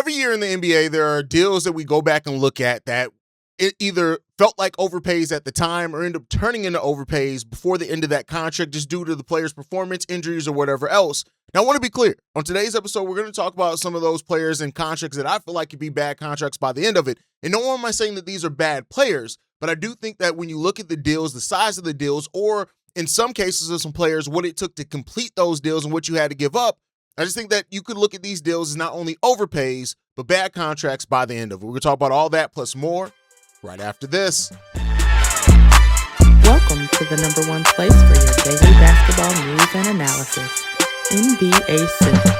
Every year in the NBA, there are deals that we go back and look at that it either felt like overpays at the time or end up turning into overpays before the end of that contract just due to the player's performance, injuries, or whatever else. Now, I want to be clear. On today's episode, we're going to talk about some of those players and contracts that I feel like could be bad contracts by the end of it. And no one am I saying that these are bad players, but I do think that when you look at the deals, the size of the deals, or in some cases of some players, what it took to complete those deals and what you had to give up, I just think that you could look at these deals as not only overpays, but bad contracts by the end of it. We're going to talk about all that plus more right after this. Welcome to the number one place for your daily basketball news and analysis, NBA Central.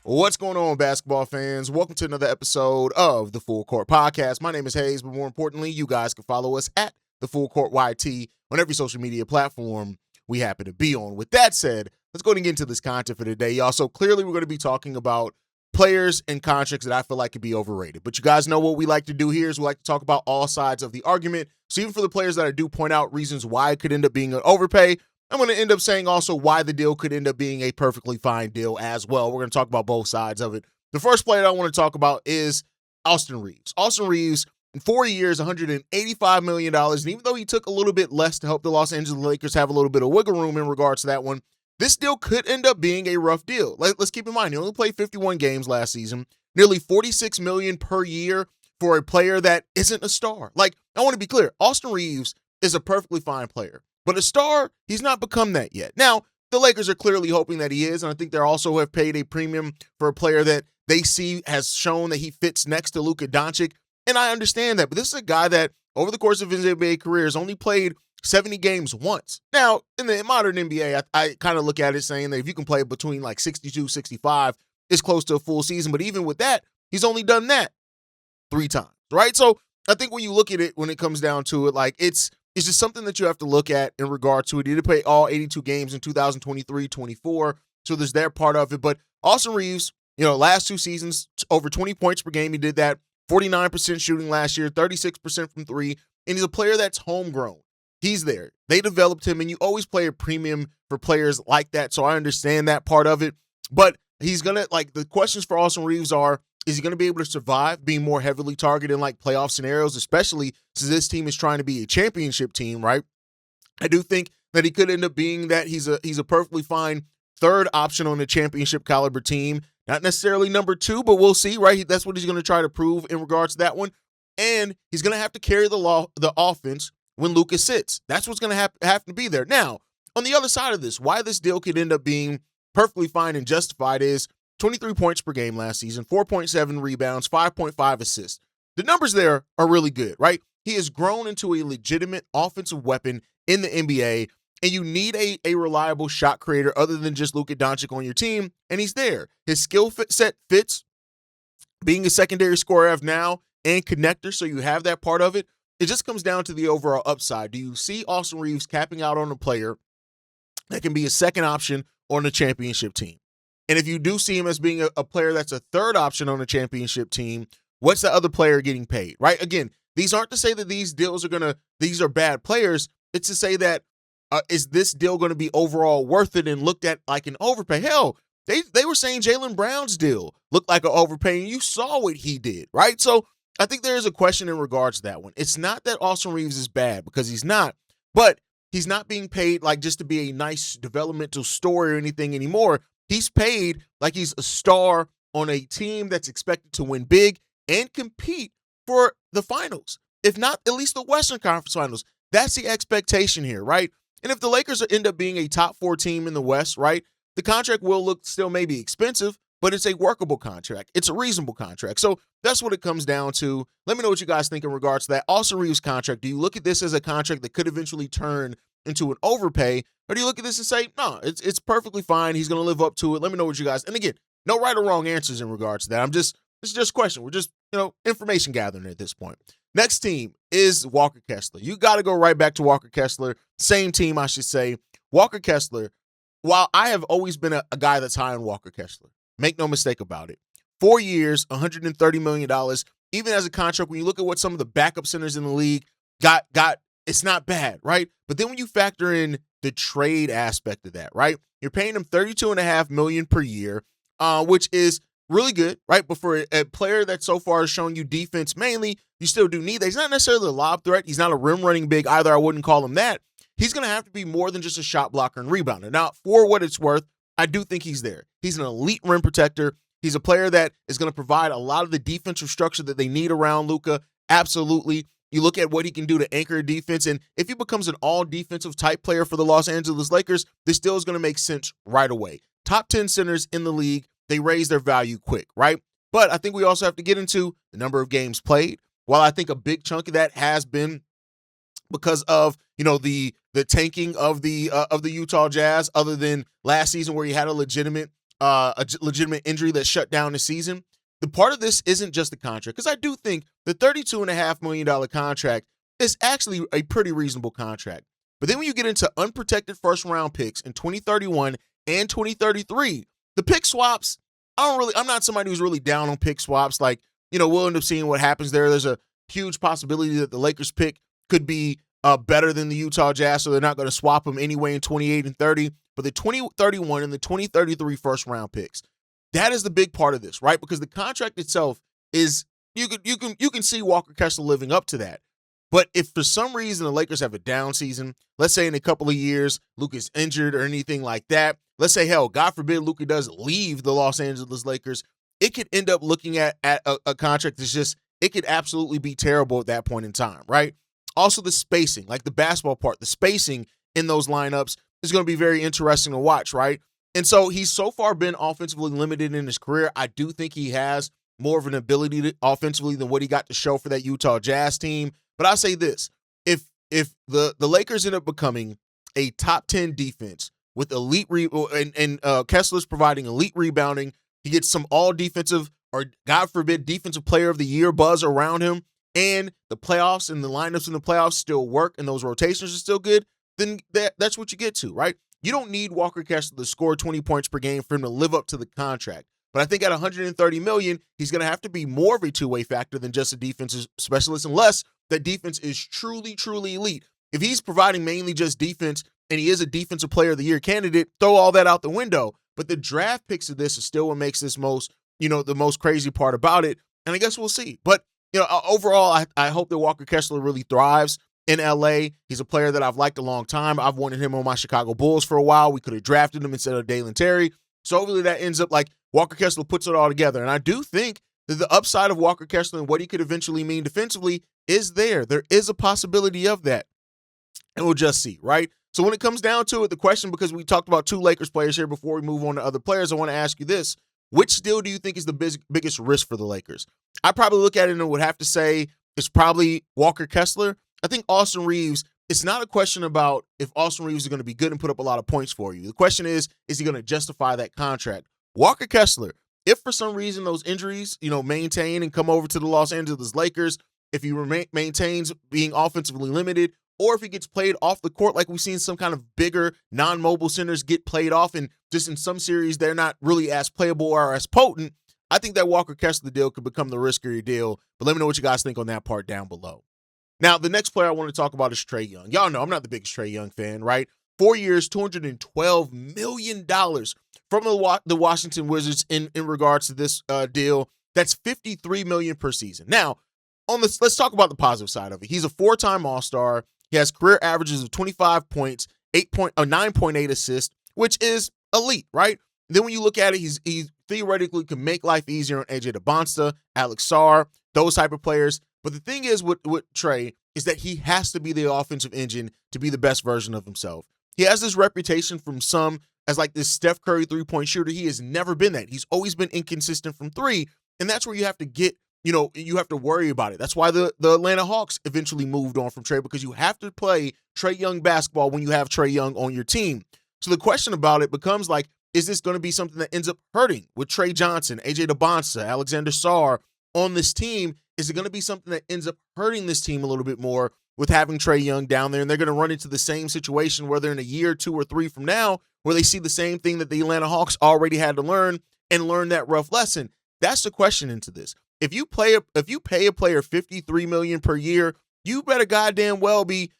What's going on, basketball fans? Welcome to another episode of the Full Court Podcast. My name is Haize, but more importantly, you guys can follow us at the Full Court YT on every social media platform we happen to be on. With that said, let's go and get into this content for today, y'all. So clearly we're going to be talking about players and contracts that I feel like could be overrated. But you guys know what we like to do here is we like to talk about all sides of the argument. So even for the players that I do point out reasons why it could end up being an overpay, I'm going to end up saying also why the deal could end up being a perfectly fine deal as well. We're going to talk about both sides of it. The first player I want to talk about is Austin Reaves. Austin Reaves, in 4 years, $185 million. And even though he took a little bit less to help the Los Angeles Lakers have a little bit of wiggle room in regards to that one, this deal could end up being a rough deal. Let's keep in mind, he only played 51 games last season, nearly $46 million per year for a player that isn't a star. Like, I want to be clear, Austin Reaves is a perfectly fine player, but a star, he's not become that yet. Now, the Lakers are clearly hoping that he is, and I think they also have paid a premium for a player that they see has shown that he fits next to Luka Dončić, and I understand that, but this is a guy that over the course of his NBA career has only played 70 games once. Now, in the modern NBA, I kind of look at it saying that if you can play between like 62, 65, it's close to a full season. But even with that, he's only done that 3 times, right? So I think when you look at it, when it comes down to it, like it's just something that you have to look at in regard to it. He did play all 82 games in 2023-24, so there's that part of it. But Austin Reaves, last 2 seasons, over 20 points per game, he did that. 49% shooting last year, 36% from 3, and he's a player that's homegrown. He's there. They developed him, and you always play a premium for players like that, so I understand that part of it. But he's going to, the questions for Austin Reaves are, is he going to be able to survive being more heavily targeted in, playoff scenarios, especially since this team is trying to be a championship team, right? I do think that he could end up being that he's a perfectly fine third option on a championship caliber team. Not necessarily number 2, but we'll see, right? That's what he's going to try to prove in regards to that one. And he's going to have to carry the offense when Luka sits. That's what's going to have to be there. Now, on the other side of this, why this deal could end up being perfectly fine and justified is 23 points per game last season, 4.7 rebounds, 5.5 assists. The numbers there are really good, right? He has grown into a legitimate offensive weapon in the NBA, and you need a reliable shot creator other than just Luka Dončić on your team, and he's there. His skill set fits being a secondary scorer of now and connector, so you have that part of it. It just comes down to the overall upside. Do you see Austin Reaves capping out on a player that can be a second option on a championship team? And if you do see him as being a player that's a third option on a championship team, what's the other player getting paid, right? Again, these aren't to say that these deals these are bad players. It's to say that is this deal going to be overall worth it and looked at like an overpay? Hell, they were saying Jaylen Brown's deal looked like an overpay, and you saw what he did, right? So I think there is a question in regards to that one. It's not that Austin Reaves is bad, because he's not, but he's not being paid like just to be a nice developmental story or anything anymore. He's paid like he's a star on a team that's expected to win big and compete for the finals, if not at least the Western Conference Finals. That's the expectation here, right? And if the Lakers end up being a top 4 team in the West, right, the contract will look still maybe expensive, but it's a workable contract. It's a reasonable contract. So that's what it comes down to. Let me know what you guys think in regards to that Austin Reaves contract. Do you look at this as a contract that could eventually turn into an overpay, or do you look at this and say, no, it's perfectly fine, he's going to live up to it? Let me know what you guys, and again, no right or wrong answers in regards to that. This is just a question. We're just, information gathering at this point. Next team is Walker Kessler. You got to go right back to Walker Kessler. Same team, I should say. Walker Kessler, while I have always been a guy that's high on Walker Kessler, make no mistake about it. 4 years, $130 million. Even as a contract, when you look at what some of the backup centers in the league got, it's not bad, right? But then when you factor in the trade aspect of that, right? You're paying him $32.5 million per year, which is really good, right? But for a player that so far has shown you defense mainly, you still do need that. He's not necessarily a lob threat. He's not a rim running big either. I wouldn't call him that. He's going to have to be more than just a shot blocker and rebounder. Now, for what it's worth, I do think he's there. He's an elite rim protector. He's a player that is going to provide a lot of the defensive structure that they need around Luka. Absolutely. You look at what he can do to anchor a defense, and if he becomes an all-defensive type player for the Los Angeles Lakers, this still is going to make sense right away. Top 10 centers in the league, they raise their value quick, right? But I think we also have to get into the number of games played. While I think a big chunk of that has been because of, the tanking of the Utah Jazz, other than last season where he had a legitimate injury that shut down the season. The part of this isn't just the contract, because I do think the $32.5 million contract is actually a pretty reasonable contract. But then when you get into unprotected first-round picks in 2031 and 2033, the pick swaps, I'm not somebody who's really down on pick swaps. Like, we'll end up seeing what happens there. There's a huge possibility that the Lakers pick could be better than the Utah Jazz, so they're not going to swap them anyway in 28 and 30. But the 2031 and the 2033 first-round picks, that is the big part of this, right? Because the contract itself is, you can see Walker Kessler living up to that. But if for some reason the Lakers have a down season, let's say in a couple of years Luka's injured or anything like that, let's say, hell, God forbid Luka does leave the Los Angeles Lakers, it could end up looking at a contract that's just, it could absolutely be terrible at that point in time, right? Also the spacing, like the basketball part, the spacing in those lineups is going to be very interesting to watch, right? And so he's so far been offensively limited in his career. I do think he has more of an ability offensively than what he got to show for that Utah Jazz team. But I'll say this, if the Lakers end up becoming a top 10 defense with elite Kessler's providing elite rebounding, he gets some all defensive or God forbid defensive player of the year buzz around him, and the playoffs and the lineups in the playoffs still work and those rotations are still good, then that's what you get to, right? You don't need Walker Kessler to score 20 points per game for him to live up to the contract. But I think at $130 million, he's going to have to be more of a two-way factor than just a defensive specialist, unless that defense is truly, truly elite. If he's providing mainly just defense and he is a defensive player of the year candidate, throw all that out the window. But the draft picks of this is still what makes this the most crazy part about it. And I guess we'll see. But, overall, I hope that Walker Kessler really thrives in LA. He's a player that I've liked a long time. I've wanted him on my Chicago Bulls for a while. We could have drafted him instead of Dalen Terry. So hopefully that ends up like Walker Kessler puts it all together. And I do think that the upside of Walker Kessler and what he could eventually mean defensively is there. There is a possibility of that. And we'll just see, right? So when it comes down to it, the question, because we talked about two Lakers players here before we move on to other players, I want to ask you this. Which deal do you think is the biggest risk for the Lakers? I probably look at it and would have to say it's probably Walker Kessler. I think Austin Reaves, it's not a question about if Austin Reaves is going to be good and put up a lot of points for you. The question is he going to justify that contract? Walker Kessler, if for some reason those injuries, maintain and come over to the Los Angeles Lakers, if he maintains being offensively limited, or if he gets played off the court like we've seen some kind of bigger non-mobile centers get played off, and just in some series they're not really as playable or as potent, I think that Walker Kessler deal could become the riskier deal. But let me know what you guys think on that part down below. Now, the next player I want to talk about is Trae Young. Y'all know I'm not the biggest Trae Young fan, right? 4 years, $212 million from the Washington Wizards in regards to this deal. That's $53 million per season. Now, let's talk about the positive side of it. He's a four-time All-Star. He has career averages of 25 points, 9.8 assists, which is elite, right? Then when you look at it, he theoretically can make life easier on AJ DeBonsta, Alex Sarr, those type of players. But the thing is with Trae is that he has to be the offensive engine to be the best version of himself. He has this reputation from some as like this Steph Curry three-point shooter. He has never been that. He's always been inconsistent from three, and that's where you have to get, you have to worry about it. That's why the Atlanta Hawks eventually moved on from Trae, because you have to play Trae Young basketball when you have Trae Young on your team. So the question about it becomes like, is this going to be something that ends up hurting with Trae Johnson, AJ DeBonsta, Alexander Sarr on this team? Is it going to be something that ends up hurting this team a little bit more with having Trae Young down there, and they're going to run into the same situation whether in a year, 2 or 3 from now, where they see the same thing that the Atlanta Hawks already had to learn and learn that rough lesson? That's the question into this. If you pay a player $53 million per year, you better goddamn well be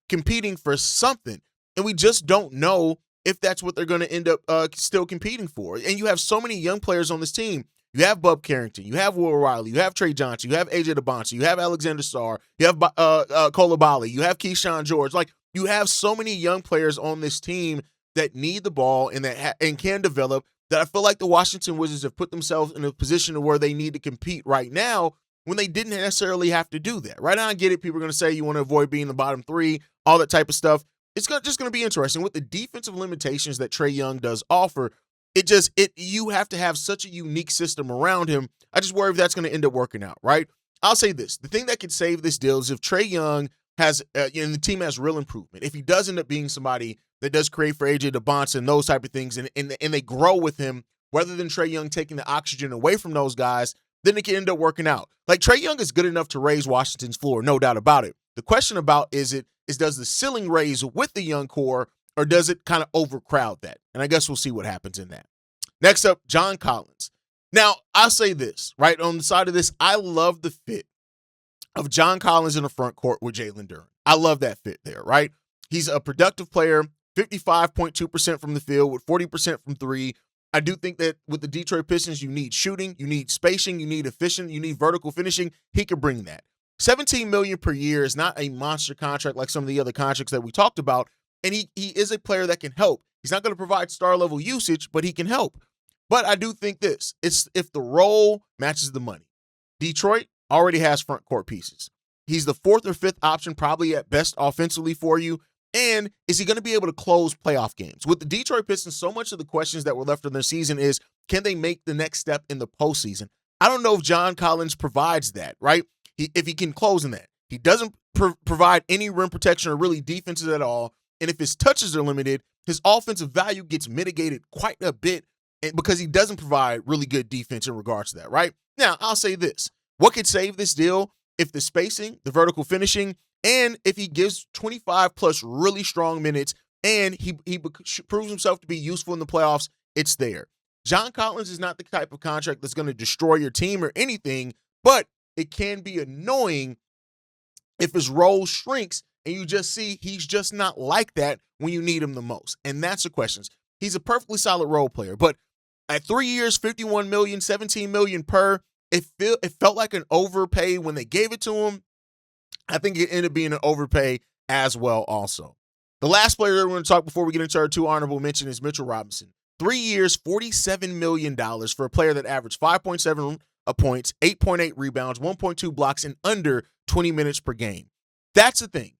competing for something. And we just don't know if that's what they're going to end up still competing for. And you have so many young players on this team. You have Bub Carrington, you have Will Riley, you have Trey Johnson, you have AJ DeBonce, you have Alexander Sarr, you have Coulibaly, you have Keyshawn George. Like, you have so many young players on this team that need the ball and that and can develop, that I feel like the Washington Wizards have put themselves in a position where they need to compete right now when they didn't necessarily have to do that. Right now, I get it. People are going to say you want to avoid being the bottom three, all that type of stuff. It's just going to be interesting. With the defensive limitations that Trae Young does offer, you have to have such a unique system around him. I just worry if that's going to end up working out, right? I'll say this. The thing that could save this deal is if Trae Young has, and the team has real improvement. If he does end up being somebody that does create for AJ DeBonce and those type of things, and they grow with him, rather than Trae Young taking the oxygen away from those guys, then it can end up working out. Like, Trae Young is good enough to raise Washington's floor, no doubt about it. The question about is does the ceiling raise with the young core, or does it kind of overcrowd that? And I guess we'll see what happens in that. Next up, John Collins. Now, I'll say this, right? On the side of this, I love the fit of John Collins in the front court with Jalen Duren. I love that fit there, right? He's a productive player, 55.2% from the field with 40% from three. I do think that with the Detroit Pistons, you need shooting, you need spacing, you need efficient, you need vertical finishing. He could bring that. $17 million per year is not a monster contract like some of the other contracts that we talked about, and he is a player that can help. He's not going to provide star-level usage, but he can help. But I do think this. It's if the role matches the money. Detroit already has front court pieces. He's the fourth or fifth option probably at best offensively for you. And is he going to be able to close playoff games? With the Detroit Pistons, so much of the questions that were left in their season is, can they make the next step in the postseason? I don't know if John Collins provides that, right? If he can close in that. He doesn't provide any rim protection or really defenses at all. And if his touches are limited, his offensive value gets mitigated quite a bit because he doesn't provide really good defense in regards to that, right? Now, I'll say this. What could save this deal? If the spacing, the vertical finishing, and if he gives 25 plus really strong minutes and he proves himself to be useful in the playoffs, it's there. John Collins is not the type of contract that's going to destroy your team or anything, but it can be annoying if his role shrinks and you just see he's just not like that when you need him the most. And that's the questions. He's a perfectly solid role player, but at 3 years, $51 million, $17 million per, it felt like an overpay when they gave it to him. I think it ended up being an overpay as well also. The last player that we're going to talk before we get into our two honorable mention is Mitchell Robinson. 3 years, $47 million for a player that averaged 5.7 points, 8.8 rebounds, 1.2 blocks, and under 20 minutes per game. That's the thing.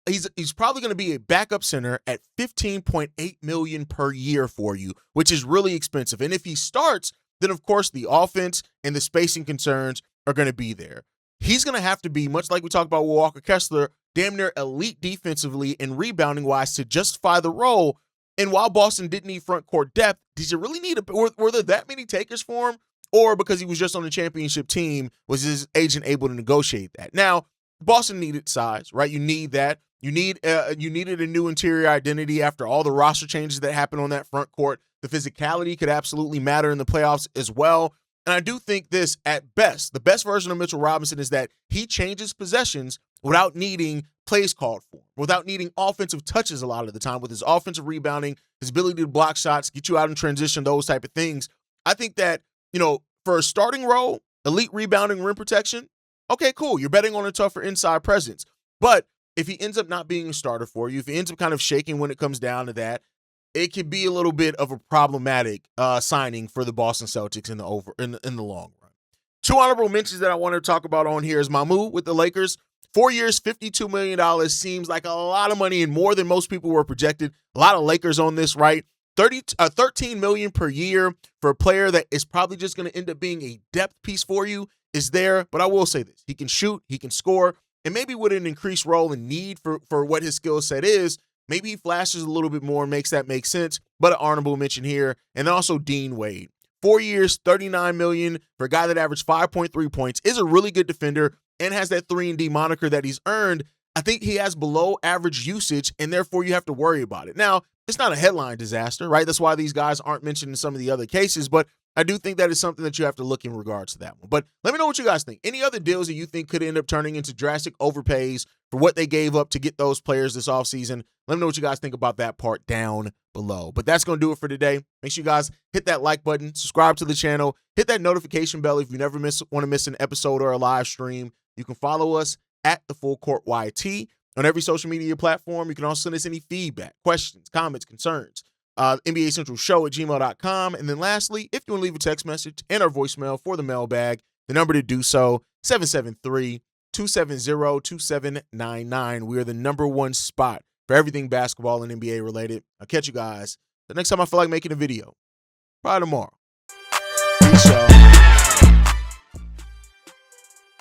He's probably going to be a backup center at $15.8 million per year for you, which is really expensive. And if he starts, then of course the offense and the spacing concerns are going to be there. He's going to have to be, much like we talked about with Walker Kessler, damn near elite defensively and rebounding-wise to justify the role. And while Boston didn't need front court depth, did you really need were there that many takers for him? Or because he was just on the championship team, was his agent able to negotiate that? Now, Boston needed size, right? You need that. You needed a new interior identity after all the roster changes that happened on that front court. The physicality could absolutely matter in the playoffs as well. And I do think this, at best, the best version of Mitchell Robinson is that he changes possessions without needing plays called for, without needing offensive touches a lot of the time, with his offensive rebounding, his ability to block shots, get you out in transition, those type of things. I think that, for a starting role, elite rebounding, rim protection, okay, cool. You're betting on a tougher inside presence. But if he ends up not being a starter for you, if he ends up kind of shaking when it comes down to that, it could be a little bit of a problematic signing for the Boston Celtics in the long run. Two honorable mentions that I want to talk about on here is Mamu with the Lakers. 4 years, $52 million seems like a lot of money and more than most people were projected. A lot of Lakers on this, right? $13 million per year for a player that is probably just going to end up being a depth piece for you is there. But I will say this. He can shoot, he can score, and maybe with an increased role and need for what his skill set is, maybe he flashes a little bit more and makes that make sense. But an honorable mention here. And then also Dean Wade. 4 years, $39 million for a guy that averaged 5.3 points, is a really good defender, and has that 3-and-D moniker that he's earned. I think he has below average usage, and therefore you have to worry about it. Now, it's not a headline disaster, right? That's why these guys aren't mentioned in some of the other cases, but I do think that is something that you have to look in regards to that one. But let me know what you guys think. Any other deals that you think could end up turning into drastic overpays for what they gave up to get those players this offseason? Let me know what you guys think about that part down below. But that's going to do it for today. Make sure you guys hit that like button, subscribe to the channel, hit that notification bell if you never want to miss an episode or a live stream. You can follow us at the Full Court YT on every social media platform. You can also send us any feedback, questions, comments, concerns. NBA Central Show at gmail.com. And then lastly, if you want to leave a text message and our voicemail for the mailbag, the number to do so, 773-270-2799. We are the #1 spot for everything basketball and NBA related. I'll catch you guys the next time I feel like making a video. Probably tomorrow. Peace, y'all.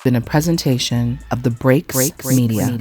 Been a presentation of the Breaks Media.